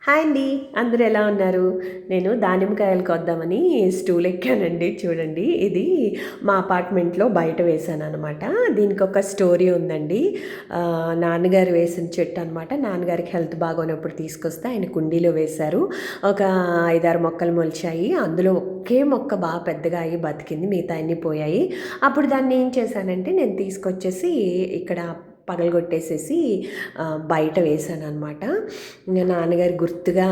Hi అండి. అందరూ ఎలా ఉన్నారు? నేను దానిమ్మకాయలు కొద్దామని స్టూల్ ఎక్కానండి. చూడండి, ఇది మా అపార్ట్మెంట్లో బయట వేశాననమాట. దీనికొక స్టోరీ ఉందండి. నాన్నగారు వేసిన చెట్టు అనమాట. నాన్నగారికి హెల్త్ బాగోనప్పుడు తీసుకొస్తే ఆయన కుండీలో వేశారు. ఒక 5, 6 మొక్కలు మొలిచాయి. అందులో ఒకే మొక్క బాగా పెద్దగా అయ్యి బతికింది. మిగతా అన్నీ పోయాయి. అప్పుడు దాన్ని ఏం చేశానంటే నేను తీసుకొచ్చేసి ఇక్కడ పగలగొట్టేసేసి బయట వేశాననమాట. నాన్నగారి గుర్తుగా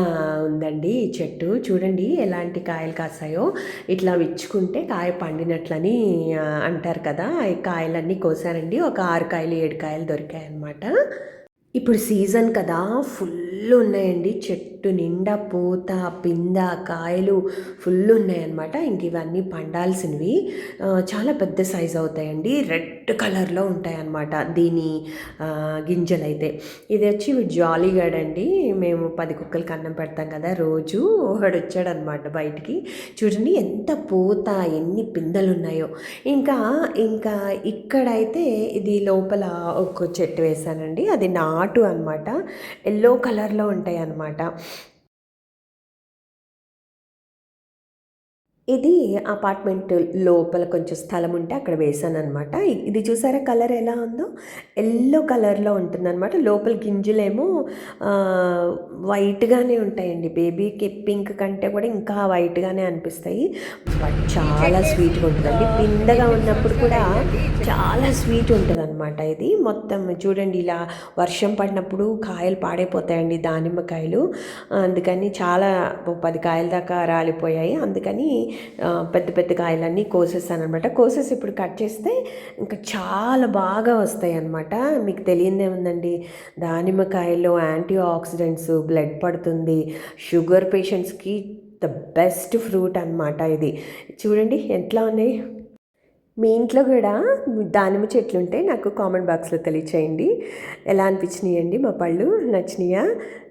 ఉందండి ఈ చెట్టు. చూడండి ఎలాంటి కాయలు కాసాయో. ఇట్లా విచ్చుకుంటే కాయ పండినట్లని అంటారు కదా. ఈ కాయలన్నీ కోసానండి. ఒక 6 కాయలు 7 కాయలు దొరికాయి అన్నమాట. ఇప్పుడు సీజన్ కదా, ఫుల్ ఉన్నాయండి. చెట్టు నిండా పూత, పింద, కాయలు ఫుల్ ఉన్నాయన్నమాట. ఇంక ఇవన్నీ పండాల్సినవి. చాలా పెద్ద సైజ్ అవుతాయండి. రెడ్ కలర్లో ఉంటాయన్నమాట దీని గింజలు అయితే. ఇది వచ్చి జాలీగాడ్ అండి. మేము 10 కుక్కలకి అన్నం పెడతాం కదా రోజు. వాడు వచ్చాడనమాట బయటికి. చూడండి ఎంత పూత, ఎన్ని పిందెలు ఉన్నాయో. ఇంకా ఇంకా ఇక్కడైతే ఇది లోపల ఒక చెట్టు వేశానండి. అది నాటు అనమాట. ఎల్లో కలర్లో ఉంటాయి అన్నమాట. ఇది అపార్ట్మెంట్ లోపల కొంచెం స్థలం ఉంటే అక్కడ వేసాననమాట. ఇది చూసారా కలర్ ఎలా ఉందో? ఎల్లో కలర్లో ఉంటుందన్నమాట. లోపల గింజలేమో వైట్గానే ఉంటాయండి. బేబీకి పింక్ కంటే కూడా ఇంకా వైట్గానే అనిపిస్తాయి. బట్ చాలా స్వీట్గా ఉంటుందండి. పిందగా ఉన్నప్పుడు కూడా చాలా స్వీట్ ఉంటుంది అనమాట. ఇది మొత్తం చూడండి, ఇలా వర్షం పడినప్పుడు కాయలు పాడైపోతాయండి దానిమ్మకాయలు. అందుకని చాలా 10 కాయల దాకా రాలిపోయాయి. అందుకని పెద్ద పెద్ద కాయలన్నీ కోసేసాను అనమాట. కోసేసి ఇప్పుడు కట్ చేస్తే ఇంకా చాలా బాగా వస్తాయి అన్నమాట. మీకు తెలియదే ఉందండి, దానిమ్మకాయలో యాంటీ ఆక్సిడెంట్స్, బ్లడ్ పడుతుంది. షుగర్ పేషెంట్స్కి ద బెస్ట్ ఫ్రూట్ అనమాట ఇది. చూడండి ఎట్లా ఉన్నాయి. మీ ఇంట్లో కూడా దానిమ్మ చెట్లు ఉంటే నాకు కామెంట్ బాక్స్లో తెలియచేయండి. ఎలా అనిపించినాయండి మా పళ్ళు? నచ్చినాయా?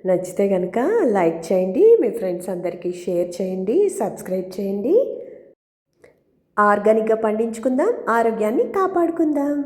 నచ్చితే కనుక లైక్ చేయండి, మీ ఫ్రెండ్స్ అందరికీ షేర్ చేయండి, సబ్స్క్రైబ్ చేయండి. ఆర్గానిక్గా పండించుకుందాం, ఆరోగ్యాన్ని కాపాడుకుందాం.